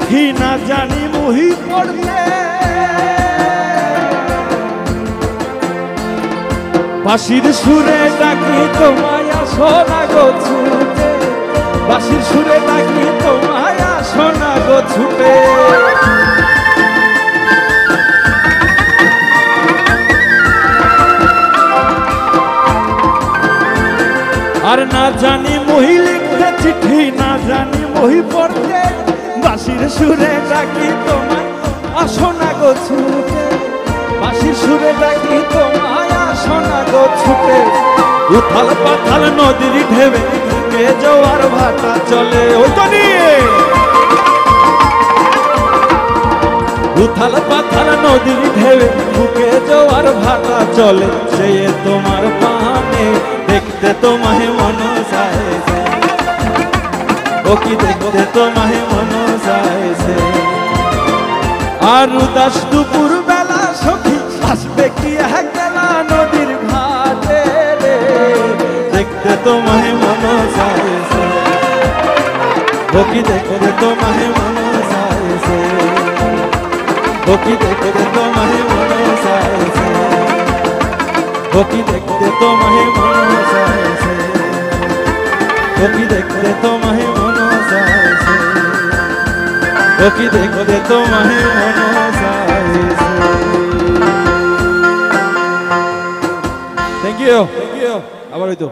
চিঠি না জানি মুহি পড়তে, বাঁশির সুরে ডাকি তোমায় আসো না গো ছুটে, বাঁশির সুরে ডাকি তোমায় আসো না গো ছুটে। আর না জানি মহি লিখতে চিঠি, না জানি মহি পড়তে, বাঁশির সুরে ডাকি তোমায় আসো না গো ছুটে, বাঁশির সুরে ডাকি তোমায় আসো না গো ছুটে। উথাল পাথাল নদীর ঢেবে কে জোয়ার ভাটা চলে, ওই তো নিয়ে উথাল পাথাল নদীর ঢেবে বুকে জোয়ার ভাটা চলে, সে তোমার পানে দেখতে তোমায় মন চাইছে, ও কি দেখতে তোমায় মন চাইছে। আর উদাস দুপুর বেলা সখী আসবে কি একলা নদীর ঘাটে রে, দেখতে তোমায় মন চাইছে, ও কি দেখতে তোমায় মন চাইছে, ও কি দেখতে তোমায় মন চাইছে, ও কি দেখতে তোমায় মন চাইছে, ও কি দেখতে তোমায় মন চাইছে, ও কি দেখতে তোমায় মন চাইছে। থ্যাংক ইউ, আবার হয়তো